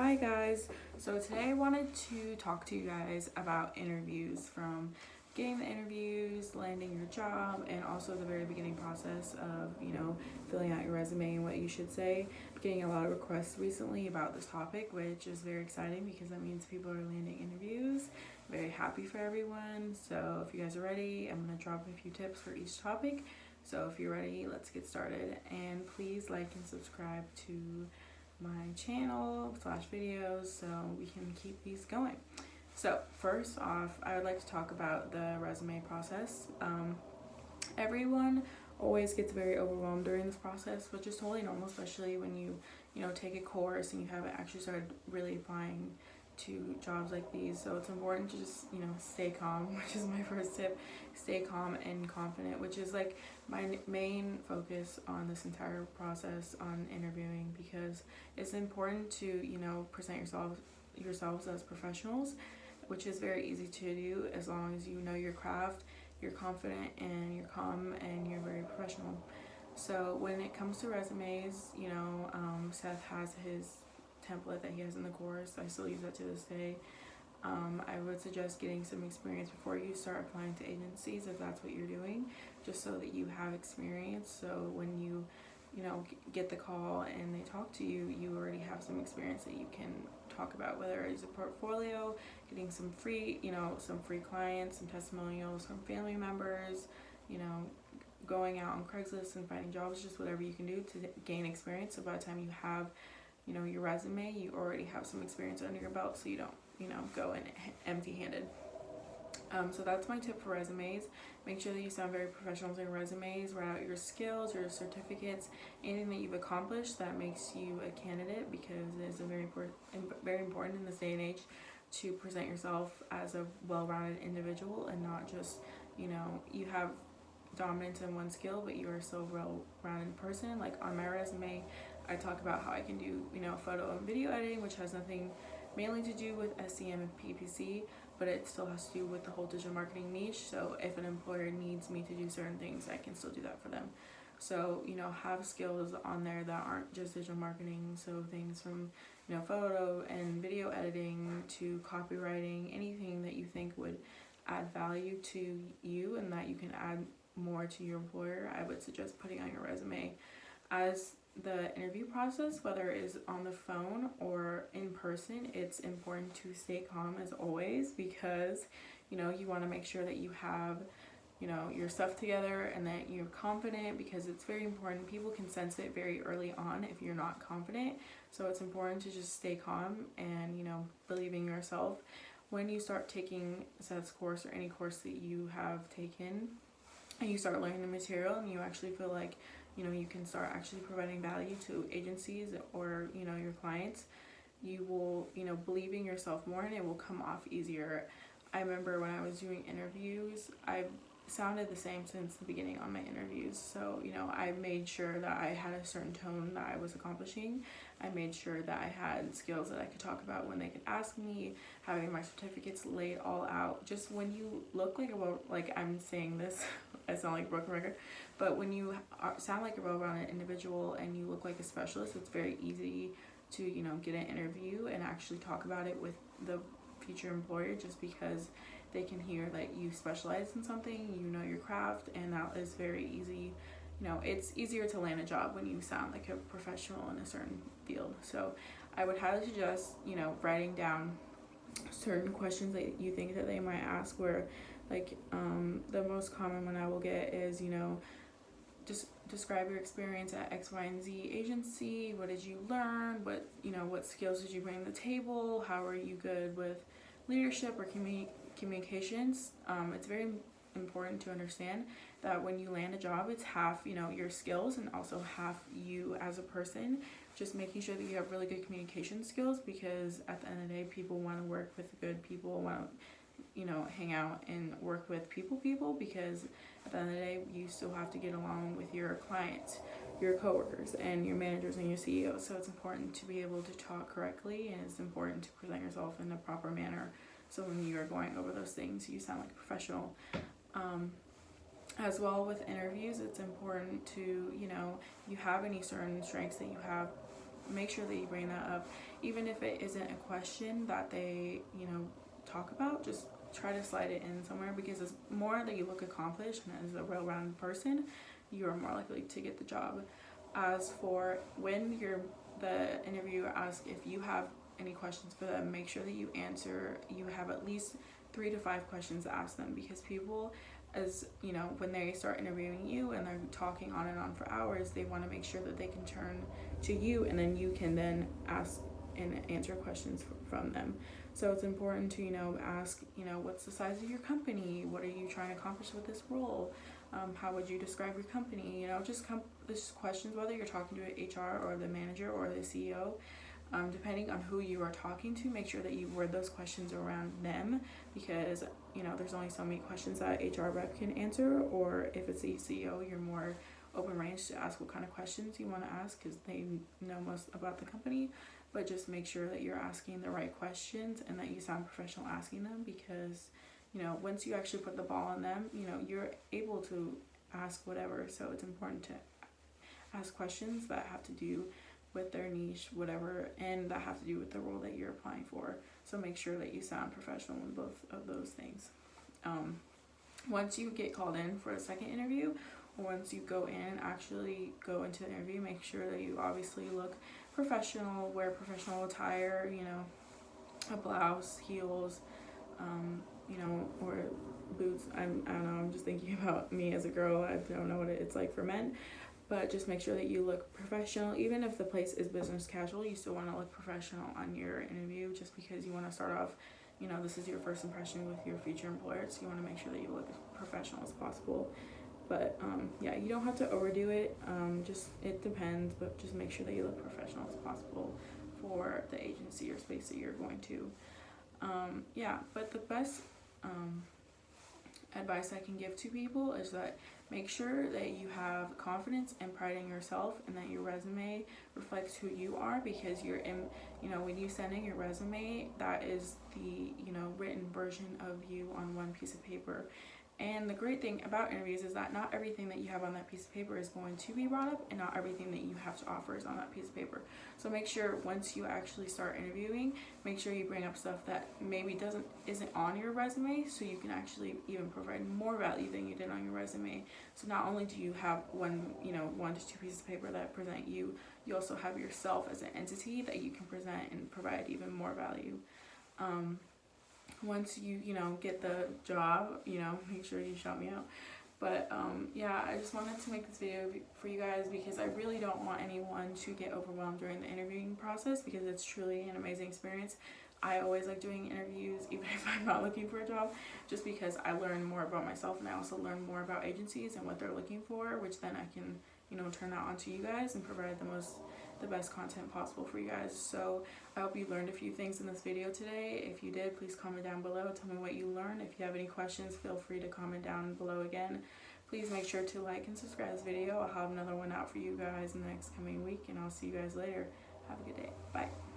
Hi guys, so today I wanted to talk to you guys about interviews, from getting the interviews, landing your job, and also the very beginning process of, filling out your resume and what you should say. Getting a lot of requests recently about this topic, which is very exciting because that means people are landing interviews. Very happy for everyone. So if you guys are ready, I'm going to drop a few tips for each topic. So if you're ready, let's get started, and please like and subscribe to my channel / videos so we can keep these going. So first off, I would like to talk about the resume process. Everyone always gets very overwhelmed during this process, which is totally normal, especially when you take a course and you haven't actually started really applying to jobs like these. So it's important to just stay calm, which is my first tip. Stay calm and confident, which is like my main focus on this entire process on interviewing, because it's important to present yourselves as professionals, which is very easy to do as long as you know your craft, you're confident, and you're calm, and you're very professional. So when it comes to resumes, Seth has his template that he has in the course. I still use that to this day. I would suggest getting some experience before you start applying to agencies, if that's what you're doing, just so that you have experience. So when you get the call and they talk to you, you already have some experience that you can talk about, whether it's a portfolio, getting some free clients, some testimonials from family members, going out on Craigslist and finding jobs, just whatever you can do to gain experience. So by the time you have your resume, you already have some experience under your belt, so you don't go in empty-handed. So that's my tip for resumes. Make sure that you sound very professional with your resumes. Write out your skills, your certificates, anything that you've accomplished that makes you a candidate, because it is very important in this day and age to present yourself as a well-rounded individual, and not just you have dominance in one skill, but you are so well-rounded person. Like on my resume, I talk about how I can do photo and video editing, which has nothing mainly to do with SEM and PPC, but it still has to do with the whole digital marketing niche. So if an employer needs me to do certain things, I can still do that for them. So have skills on there that aren't just digital marketing. So things from photo and video editing to copywriting, anything that you think would add value to you and that you can add more to your employer, I would suggest putting on your resume. As the interview process, whether it is on the phone or in person, it's important to stay calm as always, because you want to make sure that you have your stuff together and that you're confident, because it's very important. People can sense it very early on if you're not confident. So it's important to just stay calm and believe in yourself. When you start taking Seth's course or any course that you have taken, and you start learning the material, and you actually feel like you can start actually providing value to agencies or your clients, you will believe in yourself more, and it will come off easier. I remember when I was doing interviews, I sounded the same since the beginning on my interviews. So I made sure that I had a certain tone that I was accomplishing. I made sure that I had skills that I could talk about when they could ask me, having my certificates laid all out. Just when you look like I'm saying this I sound like a broken record, but when you sound like a well-rounded individual and you look like a specialist, it's very easy to get an interview and actually talk about it with the future employer, just because they can hear that you specialize in something, your craft, and that is very easy. It's easier to land a job when you sound like a professional in a certain field. So I would highly suggest writing down certain questions that you think that they might ask, where like the most common one I will get is just describe your experience at X, Y, and Z agency. What did you learn? What skills did you bring to the table? How are you good with leadership or communications? It's very important to understand that when you land a job, it's half your skills and also half you as a person. Just making sure that you have really good communication skills, because at the end of the day, people want to work with good people, want to hang out and work with people, because at the end of the day, you still have to get along with your clients, your coworkers, and your managers and your CEOs. So it's important to be able to talk correctly, and it's important to present yourself in a proper manner. So when you are going over those things, you sound like a professional. As well with interviews, it's important to you have any certain strengths that you have make sure that you bring that up. Even if it isn't a question that they, talk about, just try to slide it in somewhere, because it's more that you look accomplished and as a well-rounded person, you are more likely to get the job. As for when the interviewer asks if you have any questions for them, make sure that you have at least 3 to 5 questions to ask them, because people, as when they start interviewing you and they're talking on and on for hours, they want to make sure that they can turn to you, and then you can then ask and answer questions from them. So it's important to ask what's the size of your company, what are you trying to accomplish with this role, how would you describe your company, just questions, whether you're talking to an HR or the manager or the CEO. Depending on who you are talking to, make sure that you word those questions around them, because there's only so many questions that HR rep can answer, or if it's the CEO, you're more open range to ask what kind of questions you want to ask, because they know most about the company. But just make sure that you're asking the right questions and that you sound professional asking them, because once you actually put the ball on them, you're able to ask whatever. So it's important to ask questions that have to do with their niche, whatever, and that have to do with the role that you're applying for. So make sure that you sound professional in both of those things. Once you get called in for a second interview, or once you actually go into the interview, make sure that you obviously look professional, wear professional attire, a blouse, heels, or boots. I don't know, I'm just thinking about me as a girl. I don't know what it's like for men. But just make sure that you look professional. Even if the place is business casual, you still want to look professional on your interview, just because you want to start off, this is your first impression with your future employer, so you want to make sure that you look as professional as possible. But you don't have to overdo it. It depends, but just make sure that you look professional as possible for the agency or space that you're going to. But the best advice I can give to people is that make sure that you have confidence and pride in yourself, and that your resume reflects who you are, because when you send in your resume, that is the written version of you on one piece of paper. And the great thing about interviews is that not everything that you have on that piece of paper is going to be brought up, and not everything that you have to offer is on that piece of paper. So make sure once you actually start interviewing, make sure you bring up stuff that maybe isn't on your resume, so you can actually even provide more value than you did on your resume. So not only do you have 1 to 2 pieces of paper that present you, you also have yourself as an entity that you can present and provide even more value. Once you get the job, make sure you shout me out. But I just wanted to make this video for you guys, because I really don't want anyone to get overwhelmed during the interviewing process, because it's truly an amazing experience. I always like doing interviews, even if I'm not looking for a job, just because I learn more about myself, and I also learn more about agencies and what they're looking for, which then I can turn that onto you guys and provide the best content possible for you guys. So I hope you learned a few things in this video today. If you did, please comment down below, tell me what you learned. If you have any questions, feel free to comment down below again. Please make sure to like and subscribe to this video. I'll have another one out for you guys in the next coming week, and I'll see you guys later. Have a good day. Bye.